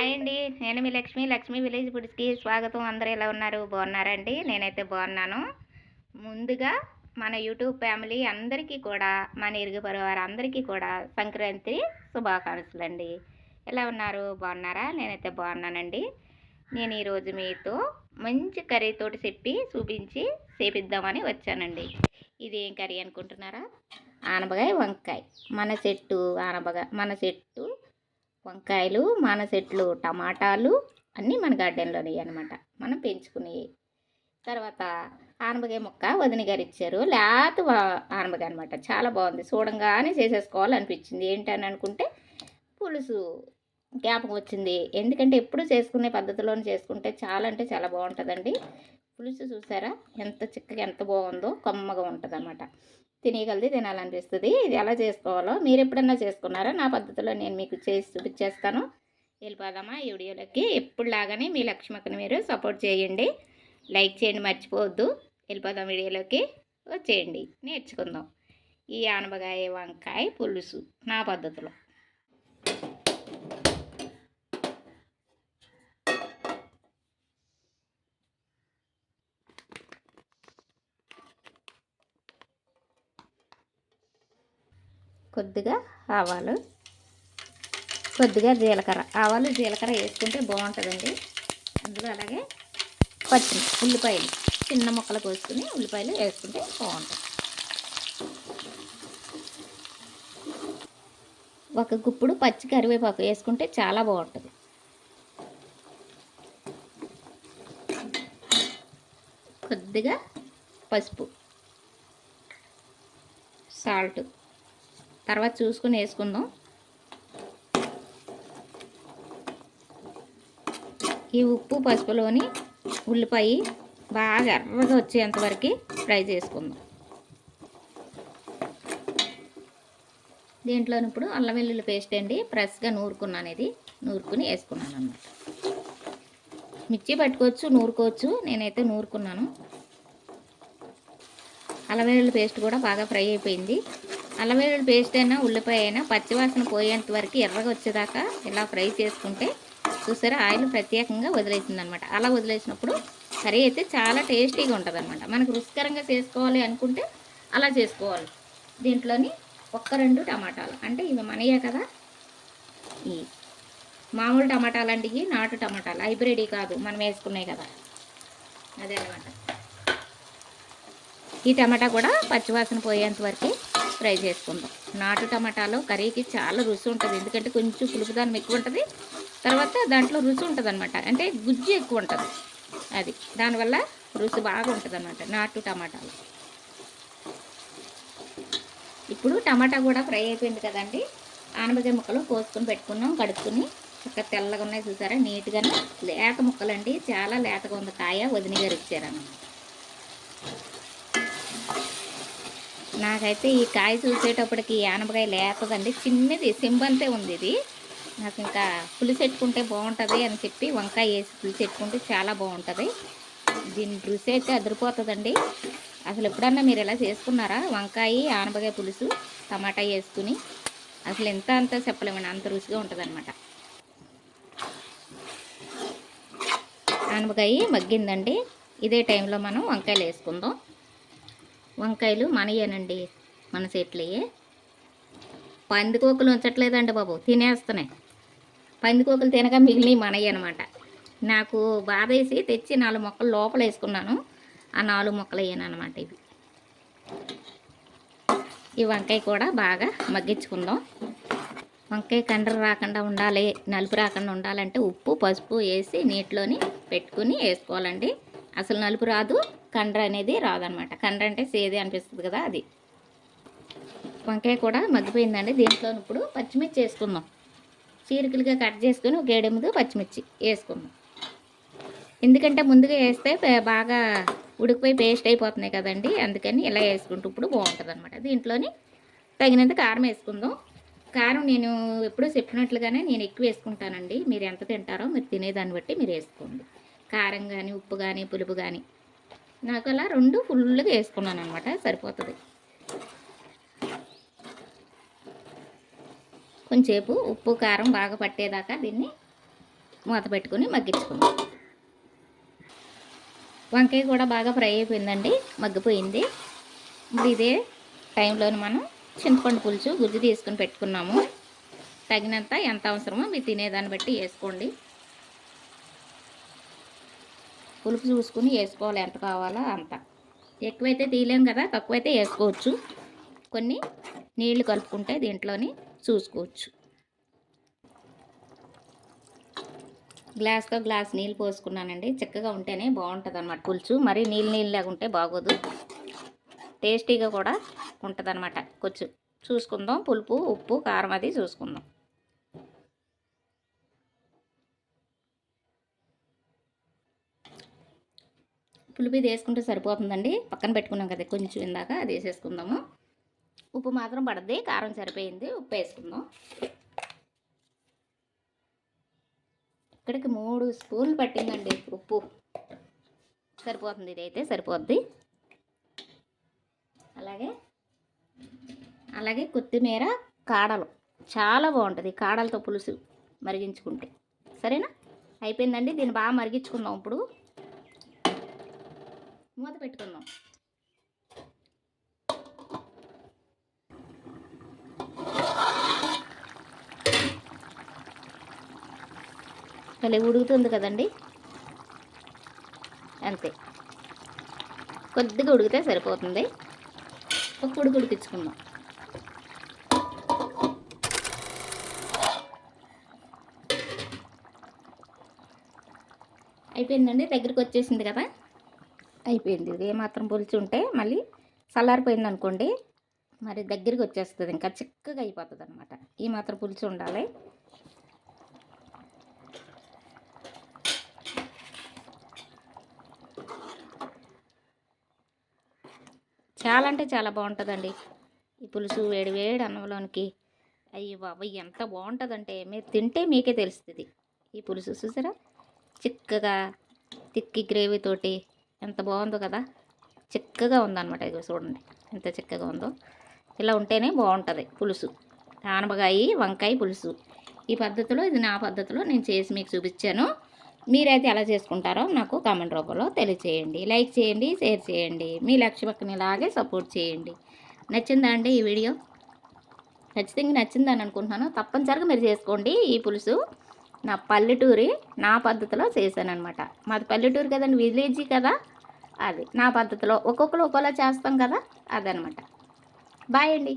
Hi అండి. నేను మీ Lakshmi village ఫుడ్స్‌కి స్వాగతం. అందరూ ఎలా ఉన్నారు? బాగున్నారా అండి? నేనైతే బాగున్నాను. ముందుగా మన యూట్యూబ్ ఫ్యామిలీ అందరికీ కూడా, మన ఇరుగు పొరుగు వారందరికీ కూడా సంక్రాంతి శుభాకాంక్షలండి. ఎలా ఉన్నారు? బాగున్నారా? నేనైతే బాగున్నానండి. నేను ఈరోజు మీతో మంచి కర్రీతోటి చూపించి చేపిద్దామని వచ్చానండి. ఇది ఏం కర్రీ అనుకుంటున్నారా? ఆనపకాయ వంకాయ. మన చెట్టు వంకాయలు, మన చెట్లు టమాటాలు అన్నీ మన గార్డెన్లోనే అనమాట, మనం పెంచుకునేవి. తర్వాత ఆనపకాయ ముక్క వదిన గారు ఇచ్చారు, లేత ఆనపకాయ అనమాట. చాలా బాగుంది, చూడంగానే చేసేసుకోవాలనిపించింది. ఏంటని అనుకుంటే పులుసు జ్ఞాపకం వచ్చింది. ఎందుకంటే ఎప్పుడు చేసుకునే పద్ధతిలోనే చేసుకుంటే చాలా అంటే చాలా బాగుంటుందండి. పులుసు చూసారా ఎంత చిక్కగా, ఎంత బాగుందో, కమ్మగా ఉంటుంది అన్నమాట. తినేయగలిది తినాలనిపిస్తుంది. ఇది ఎలా చేసుకోవాలో మీరు ఎప్పుడన్నా చేసుకున్నారా? నా పద్ధతిలో నేను మీకు చేసి చూపించేస్తాను. వెళ్ళిపోదామా ఈ వీడియోలోకి. ఎప్పుడులాగానే మీ లక్ష్మక్కని మీరు సపోర్ట్ చేయండి, లైక్ చేయండి మర్చిపోవద్దు. వెళ్ళిపోదాం వీడియోలోకి, వచ్చేయండి నేర్చుకుందాం ఈ ఆనపకాయ వంకాయ పులుసు నా పద్ధతిలో. కొద్దిగా ఆవాలు, కొద్దిగా జీలకర్ర. ఆవాలు జీలకర్ర వేసుకుంటే బాగుంటుందండి. అందులో అలాగే ఉల్లిపాయలు చిన్న ముక్కలు కోసుకుని ఉల్లిపాయలు వేసుకుంటే బాగుంటుంది. ఒక గుప్పుడు పచ్చి కరివేపాకు వేసుకుంటే చాలా బాగుంటుంది. కొద్దిగా పసుపు, సాల్ట్ తర్వాత చూసుకుని వేసుకుందాం. ఈ ఉప్పు పసుపులోని ఉల్లిపాయ బాగా ఎర్రగా వచ్చేంతవరకు ఫ్రై చేసుకుందాం. దీంట్లో ఇప్పుడు అల్లం వెల్లుల్లి పేస్ట్ అండి, ఫ్రెష్గా నూరుకున్నాను. ఇది నూరుకుని వేసుకున్నాను అన్నమాట. మిర్చి పట్టుకోవచ్చు, నూరుకోవచ్చు. నేనైతే నూరుకున్నాను. అల్లం వెల్లుల్లి పేస్ట్ కూడా బాగా ఫ్రై అయిపోయింది. అల్లం వెల్లుల్లి పేస్ట్ అయినా ఉల్లిపాయ అయినా పచ్చివాసన పోయేంత వరకు ఎర్రగా వచ్చేదాకా ఇలా ఫ్రై చేసుకుంటే చూసారా ఆయిల్ ప్రత్యేకంగా వదిలేసింది అనమాట. అలా వదిలేసినప్పుడు కర్రీ అయితే చాలా టేస్టీగా ఉంటుంది అనమాట. మనకు రుచికరంగా చేసుకోవాలి అనుకుంటే అలా చేసుకోవాలి. దీంట్లోని 1-2 టమాటాలు, అంటే ఇవి మనయే కదా, ఈ మామూలు టమాటాలు అంటే ఇవి నాటు టమాటాలు, హైబ్రిడ్ కాదు, మనం వేసుకున్నాయి కదా, అదే అనమాట. ఈ టమాటా కూడా పచ్చివాసన పోయేంత వరకు ఫ్రై చేసుకుందాం. నాటు టమాటాలో కర్రీకి చాలా రుచి ఉంటుంది, ఎందుకంటే కొంచెం పులుపుదానం ఎక్కువ ఉంటుంది. తర్వాత దాంట్లో రుచి ఉంటుంది అనమాట, అంటే గుజ్జు ఎక్కువ ఉంటుంది. అది దానివల్ల రుచి బాగా ఉంటుంది అనమాట నాటు టమాటాలు. ఇప్పుడు టమాటా కూడా ఫ్రై అయిపోయింది కదండి. ఆనపకాయ ముక్కలు కోసుకొని పెట్టుకున్నాం, కడుక్కుని చక్కగా తెల్లగా ఉన్నాయి చూసారా, నీట్గా లేత ముక్కలండి. చాలా లేతగా ఉంది కాయ, వదిన గారు ఇచ్చారన్నమాట. నాకైతే ఈ కాయ చూసేటప్పటికి ఆనపకాయ లేతదండి, చిన్నది సింబంతే ఉంది. ఇది నాకు ఇంకా పులుసు పెట్టుకుంటే బాగుంటుంది అని చెప్పి వంకాయ వేసి పులుసు పెట్టుకుంటే చాలా బాగుంటుంది. దీని రుచి అయితే అదిరిపోతుందండి. అసలు ఎప్పుడన్నా మీరు ఎలా చేసుకున్నారా? వంకాయ ఆనపకాయ పులుసు టమాటా వేసుకుని అసలు ఎంత అంత చెప్పలేమండి, అంత రుచిగా ఉంటుంది అనమాట. ఆనపకాయ మగ్గిందండి. ఇదే టైంలో మనం వంకాయలు వేసుకుందాం. వంకాయలు మనయేనండి, మన చెట్లయే. పందికోకలు ఉంచట్లేదండి బాబు, తినేస్తున్నాయి. పందికోకలు తినక మిగిలినవి మనయ్య అనమాట. నాకు బాధ వేసి తెచ్చి 4 మొక్కలు లోపల వేసుకున్నాను. ఆ 4 మొక్కలు అయ్యానమాట ఇవి. ఈ వంకాయ కూడా బాగా మగ్గించుకుందాం. వంకాయ కండ్ర రాకుండా ఉండాలి, నలుపు రాకుండా ఉండాలంటే ఉప్పు పసుపు వేసి నీటిలోని పెట్టుకుని వేసుకోవాలండి. అసలు నలుపు రాదు, కండ్ర అనేది రాదనమాట. కండ్ర అంటే సేదే అనిపిస్తుంది కదా, అది. వంకాయ కూడా మగ్గిపోయిందండి. దీంట్లో ఇప్పుడు పచ్చిమిర్చి వేసుకుందాం. చీరికలుగా కట్ చేసుకుని ఒక 7-8 పచ్చిమిర్చి వేసుకుందాం. ఎందుకంటే ముందుగా వేస్తే బాగా ఉడికిపోయి పేస్ట్ అయిపోతున్నాయి కదండి, అందుకని ఇలా వేసుకుంటూ ఇప్పుడు బాగుంటుంది అనమాట. దీంట్లోని తగినంత కారం వేసుకుందాం. కారం నేను ఎప్పుడూ చెప్పినట్లుగానే నేను ఎక్కువ వేసుకుంటానండి. మీరు ఎంత తింటారో మీరు తినేదాన్ని బట్టి మీరు వేసుకోండి. కారం కానీ ఉప్పు కానీ పులుపు కానీ నాకు అలా 2 ఫుల్గా వేసుకున్నాను అనమాట, సరిపోతుంది. కొంచెంసేపు ఉప్పు కారం బాగా పట్టేదాకా దీన్ని మూత పెట్టుకుని మగ్గించుకుందాం. వంకాయ కూడా బాగా ఫ్రై అయిపోయిందండి, మగ్గిపోయింది. ఇప్పుడు ఇదే టైంలోని మనం చింతపండు పులుసు గుజ్జు తీసుకుని పెట్టుకున్నాము. తగినంత ఎంత అవసరమో మీరు తినేదాన్ని బట్టి వేసుకోండి. పులుపు చూసుకుని వేసుకోవాలి, ఎంత కావాలో అంత. ఎక్కువైతే తీయలేం కదా, తక్కువైతే వేసుకోవచ్చు. కొన్ని నీళ్లు కలుపుకుంటే దీంట్లోని చూసుకోవచ్చు. గ్లాస్తో గ్లాస్ నీళ్ళు పోసుకున్నానండి. చిక్కగా ఉంటేనే బాగుంటుంది అన్నమాట పులుసు. మరీ నీళ్ళు లేకుంటే బాగోదు. టేస్టీగా కూడా ఉంటుంది అన్నమాట. కొంచెం చూసుకుందాం, పులుపు ఉప్పు కారం అది చూసుకుందాం. పులుపు ఇది వేసుకుంటే సరిపోతుందండి. పక్కన పెట్టుకున్నాం కదా కొంచెం ఇందాక, అది వేసేసుకుందాము. ఉప్పు మాత్రం పడద్ది, కారం సరిపోయింది. ఉప్పు వేసుకుందాం. ఇక్కడికి 3 స్పూన్లు పట్టిందండి ఉప్పు. సరిపోతుంది, ఇదైతే సరిపోద్ది. అలాగే కొత్తిమీర కాడలు చాలా బాగుంటుంది, కాడలతో పులుసు మరిగించుకుంటే. సరేనా, అయిపోయిందండి. దీన్ని బాగా మరిగించుకుందాం. ఇప్పుడు మూత పెట్టుకుందాం. భలే ఉడుకుతుంది కదండి, అంతే. కొద్దిగా ఉడికితే సరిపోతుంది. ఒక ఉడికించుకుందాం. అయిపోయిందండి, దగ్గరికి వచ్చేసింది కదా, అయిపోయింది. ఇది ఏమాత్రం పులుసు ఉంటే మళ్ళీ చల్లారిపోయింది అనుకోండి, మరి దగ్గరికి వచ్చేస్తుంది, ఇంకా చిక్కగా అయిపోతుంది అనమాట. ఈ మాత్రం పులుసు ఉండాలి. చాలా అంటే చాలా బాగుంటుందండి ఈ పులుసు. వేడి వేడి అన్నంలోనికి అయ్యి బాబా ఎంత బాగుంటుందంటే మీరు తింటే మీకే తెలుస్తుంది. ఈ పులుసు చూసారా, చిక్కగా తిక్కి గ్రేవీ తోటి ఎంత బాగుందో కదా, చిక్కగా ఉందన్నమాట. ఇది చూడండి ఎంత చిక్కగా ఉందో. ఇలా ఉంటేనే బాగుంటుంది పులుసు. ఆనపకాయ వంకాయ పులుసు ఈ పద్ధతిలో, ఇది నా పద్ధతిలో నేను చేసి మీకు చూపించాను. మీరైతే ఎలా చేసుకుంటారో నాకు కామెంట్ రూపంలో తెలియచేయండి. లైక్ చేయండి, షేర్ చేయండి. మీ లక్ష్మక్కని ఇలాగే సపోర్ట్ చేయండి. నచ్చిందా అండి ఈ వీడియో? ఖచ్చితంగా నచ్చిందని అనుకుంటున్నాను. తప్పనిసరిగా మీరు చేసుకోండి. ఈ పులుసు నా పల్లెటూరి నా పద్ధతిలో చేశానమాట. మాది పల్లెటూరు కదండి, విలేజీ కదా, అది నా పద్ధతిలో. ఒక్కొక్కరు ఒక్కోలా చేస్తాం కదా, అదనమాట. బాయ్ అండి.